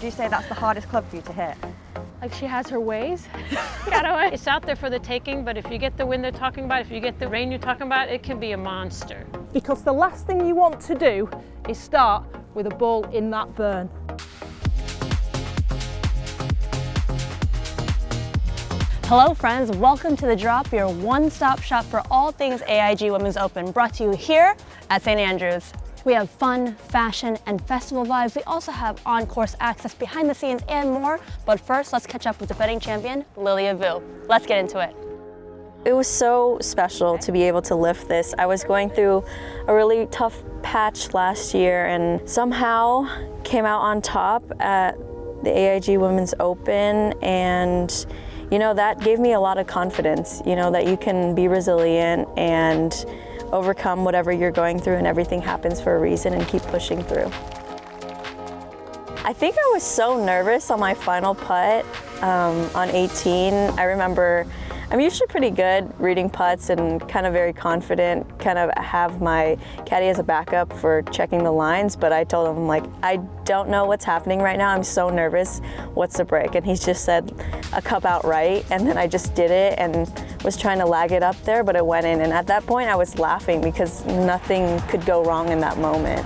you say that's the hardest club for you to hit? Like she has her ways. It's out there for the taking, but if you get the wind they're talking about, if you get the rain you're talking about, it can be a monster. Because the last thing you want to do is start with a ball in that burn. Hello friends, welcome to The Drop, your one-stop shop for all things AIG Women's Open, brought to you here at St. Andrews. We have fun, fashion, and festival vibes. We also have on-course access, behind the scenes, and more. But first, let's catch up with defending champion, Lilia Vu. Let's get into it. It was so special to be able to lift this. I was going through a really tough patch last year and somehow came out on top at the AIG Women's Open, and you know, that gave me a lot of confidence, you know, that you can be resilient and overcome whatever you're going through, and everything happens for a reason, and keep pushing through. I think I was so nervous on my final putt on 18. I remember I'm usually pretty good reading putts and kind of very confident, kind of have my caddy as a backup for checking the lines, but I told him, like, I don't know what's happening right now, I'm so nervous, what's the break? And he's just said a cup out right, and then I just did it and was trying to lag it up there, but it went in, and at that point I was laughing because nothing could go wrong in that moment.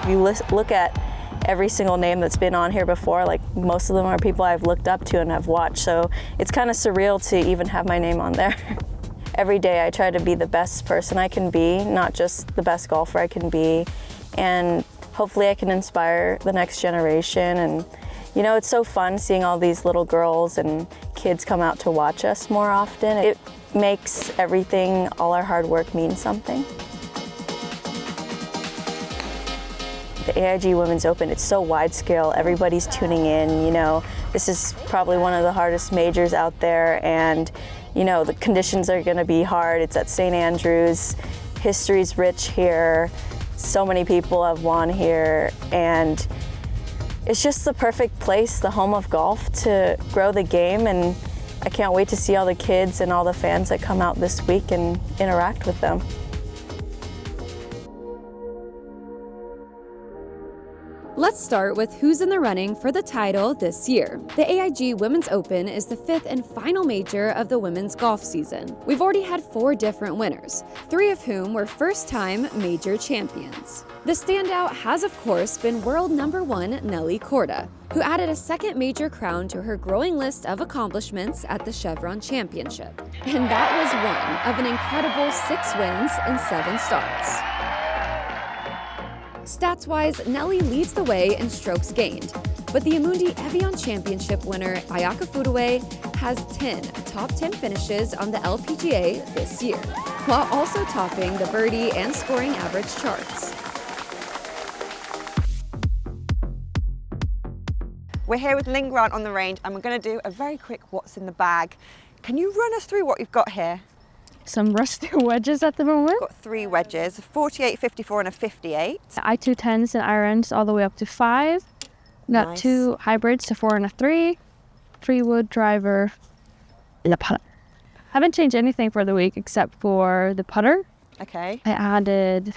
If you look at every single name that's been on here before, like most of them are people I've looked up to and have watched, so it's kind of surreal to even have my name on there. Every day I try to be the best person I can be, not just the best golfer I can be, and hopefully I can inspire the next generation. And you know, it's so fun seeing all these little girls and kids come out to watch us more often. It makes everything, all our hard work, mean something. The AIG Women's Open, it's so wide scale, everybody's tuning in, you know. This is probably one of the hardest majors out there, and you know, the conditions are gonna be hard. It's at St. Andrews, history's rich here, so many people have won here, and it's just the perfect place, the home of golf, to grow the game, and I can't wait to see all the kids and all the fans that come out this week and interact with them. Let's start with who's in the running for the title this year. The AIG Women's Open is the 5th and final major of the women's golf season. We've already had 4 different winners, 3 of whom were first-time major champions. The standout has, of course, been world #1 Nelly Korda, who added a second major crown to her growing list of accomplishments at the Chevron Championship. And that was one of an incredible 6 wins and 7 starts. Stats-wise, Nelly leads the way in strokes gained, but the Amundi Evian Championship winner Ayaka Fudue has 10 top 10 finishes on the LPGA this year, while also topping the birdie and scoring average charts. We're here with Linn on the range, and we're going to do a very quick what's in the bag. Can you run us through what you've got here? Some rusty wedges at the moment. We've got 3 wedges, a 48, 54 and a 58. I-210s and irons all the way up to 5. Got Nice. 2 hybrids to 4 and a 3. 3-wood driver. The putter. Haven't changed anything for the week except for the putter. Okay. I added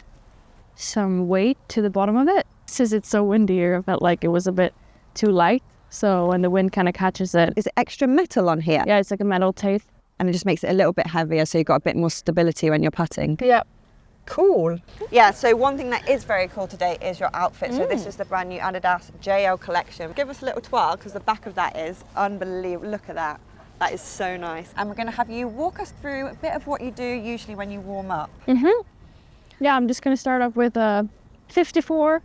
some weight to the bottom of it. Since it's so windy here, I felt like it was a bit too light. So when the wind kind of catches it. Is it extra metal on here? Yeah, it's like a metal tape. And it just makes it a little bit heavier, so you've got a bit more stability when you're putting. Yep. Cool. Yeah, so one thing that is very cool today is your outfit. So this is the brand new Adidas JL collection. Give us a little twirl, because the back of that is unbelievable. Look at that. That is so nice. And we're going to have you walk us through a bit of what you do usually when you warm up. Yeah, I'm just going to start off with a 54.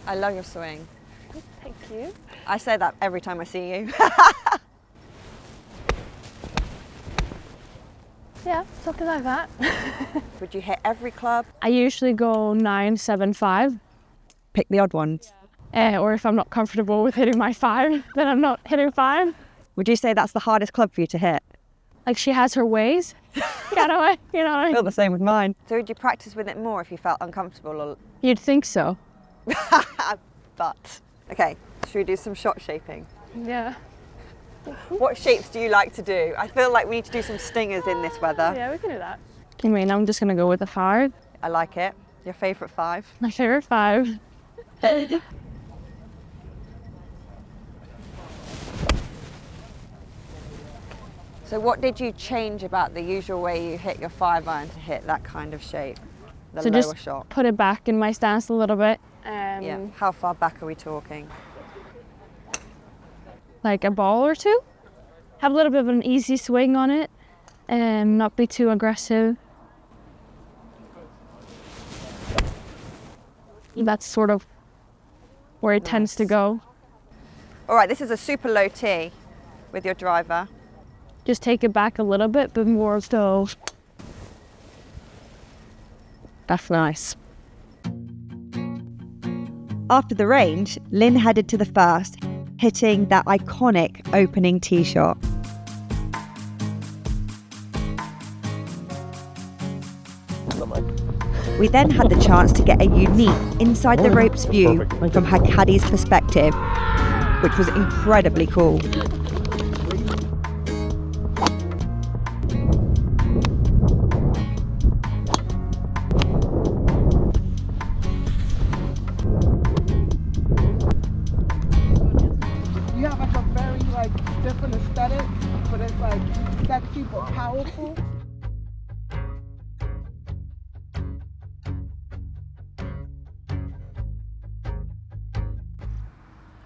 I love your swing. Thank you. I say that every time I see you. Yeah, something like that. Would you hit every club? I usually go 9, 7, 5. Pick the odd ones. Or if I'm not comfortable with hitting my 5, then I'm not hitting 5. Would you say that's the hardest club for you to hit? Like she has her ways. Kind of way, you know. I feel the same with mine. So would you practice with it more if you felt uncomfortable? Or... You'd think so. But, okay, should we do some shot shaping? Yeah. What shapes do you like to do? I feel like we need to do some stingers in this weather. Yeah, we can do that. I mean, I'm just gonna go with a 5. I like it. Your favourite 5? My favorite 5. So what did you change about the usual way you hit your 5-iron to hit that kind of shape? The So lower just shot? put it back in my stance a little bit. Yeah. How far back are we talking? Like a ball or 2. Have a little bit of an easy swing on it and not be too aggressive. That's sort of where it tends to go. All right, this is a super low tee with your driver. Just take it back a little bit, but more so. That's nice. After the range, Linn headed to the first, hitting that iconic opening tee shot. We then had the chance to get a unique inside the ropes view from her caddy's perspective, which was incredibly cool. You have like a very different aesthetic, but it's like sexy but powerful.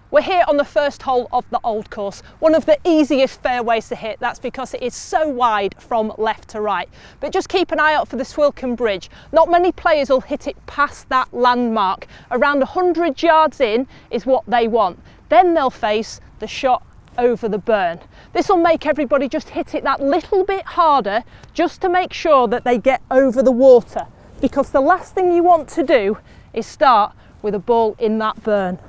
We're here on the first hole of the Old Course, one of the easiest fairways to hit. That's because it is so wide from left to right. But just keep an eye out for the Swilcan Bridge. Not many players will hit it past that landmark. Around 100 yards in is what they want. Then they'll face the shot over the burn. This will make everybody just hit it that little bit harder just to make sure that they get over the water. Because the last thing you want to do is start with a ball in that burn.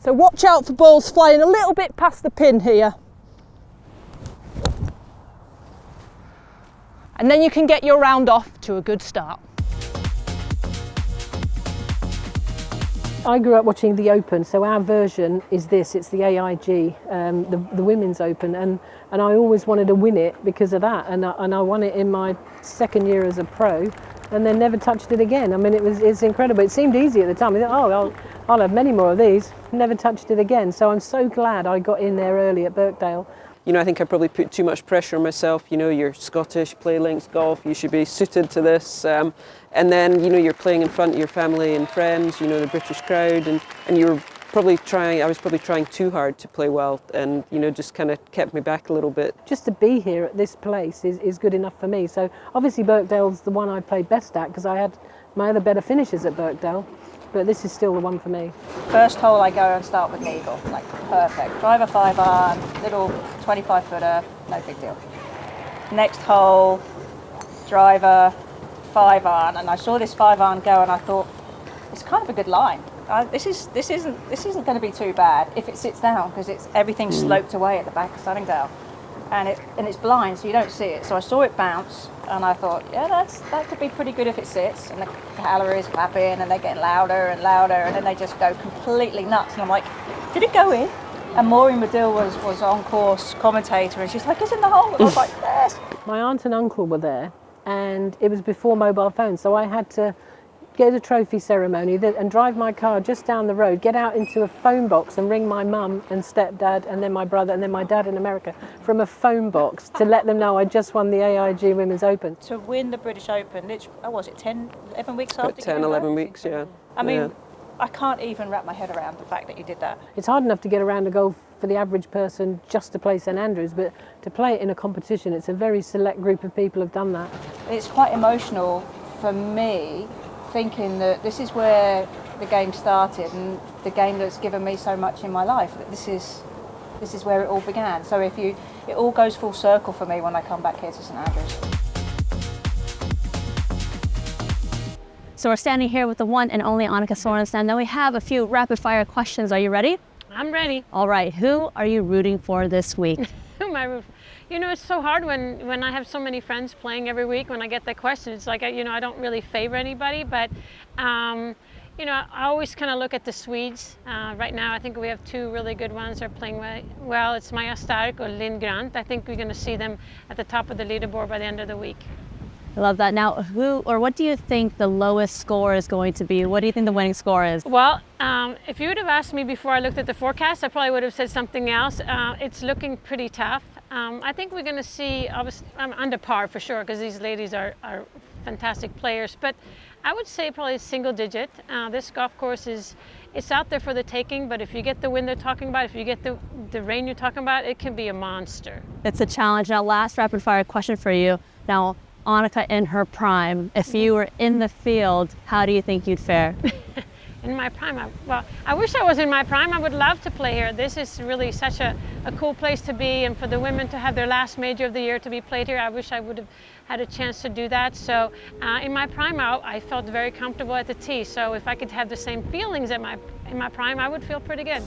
So watch out for balls flying a little bit past the pin here. And then you can get your round off to a good start. I grew up watching the Open, so our version is this, it's the AIG, the Women's Open, and I always wanted to win it because of that, and I won it in my second year as a pro, and then never touched it again. I mean, it's incredible. It seemed easy at the time. I thought, oh, I'll have many more of these. Never touched it again. So I'm so glad I got in there early at Birkdale. You know, I think I probably put too much pressure on myself. You know, you're Scottish, play links golf, you should be suited to this. And then, you know, you're playing in front of your family and friends, you know, the British crowd, and you're probably I was probably trying too hard to play well, and, you know, just kind of kept me back a little bit. Just to be here at this place is good enough for me. So obviously Birkdale's the one I played best at because I had my other better finishes at Birkdale. But this is still the one for me. First hole I go and start with an eagle, like perfect. Driver 5-iron, little 25-footer, no big deal. Next hole, driver 5-iron, and I saw this 5-iron go and I thought, it's kind of a good line. This isn't going to be too bad if it sits down because everything's sloped away at the back of Sunningdale. And it's blind, so you don't see it. So I saw it bounce, and I thought, yeah, that could be pretty good if it sits. And the galleries clapping, and they're getting louder and louder, and then they just go completely nuts. And I'm like, did it go in? And Maureen Medill was on course commentator, and she's like, it's in the hole. And I was like, yes. My aunt and uncle were there, and it was before mobile phones, so I had to go to the trophy ceremony and drive my car just down the road, get out into a phone box and ring my mum and stepdad and then my brother and then my dad in America from a phone box to let them know I just won the AIG Women's Open. To win the British Open, what was it, 10, 11 weeks after? About 10, 11 weeks, yeah. I mean, I can't even wrap my head around the fact that you did that. It's hard enough to get around a golf for the average person just to play St Andrews, but to play it in a competition, it's a very select group of people have done that. It's quite emotional for me, thinking that this is where the game started and the game that's given me so much in my life. That this is where it all began. So it all goes full circle for me when I come back here to St Andrews. So we're standing here with the one and only Annika Sorenstam. Now we have a few rapid fire questions. Are you ready? I'm ready. All right. Who are you rooting for this week? Who am I rooting for? You know, it's so hard when I have so many friends playing every week. When I get that question, it's like, you know, I don't really favor anybody, but you You know, I always kind of look at the Swedes. Right now, I think we have two really good ones. They're playing well. It's Maja Stark or Linn. I think we're going to see them at the top of the leaderboard by the end of the week. I love that. Now, who or what do you think the lowest score is going to be? What do you think the winning score is? Well, if you would have asked me before I looked at the forecast, I probably would have said something else. It's looking pretty tough. I think we're going to see, obviously, under par for sure, because these ladies are fantastic players. But I would say probably single digit. This golf course it's out there for the taking, but if you get the wind they're talking about, if you get the rain you're talking about, it can be a monster. It's a challenge. Now, last rapid fire question for you. Now, Annika in her prime, if you were in the field, how do you think you'd fare? In my prime, well, I wish I was in my prime. I would love to play here. This is really such a cool place to be, and for the women to have their last major of the year to be played here, I wish I would have had a chance to do that. So in my prime, I felt very comfortable at the tee. So if I could have the same feelings in my prime, I would feel pretty good.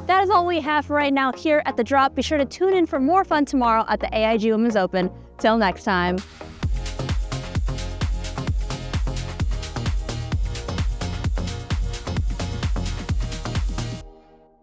That is all we have for right now here at The Drop. Be sure to tune in for more fun tomorrow at the AIG Women's Open. Till next time.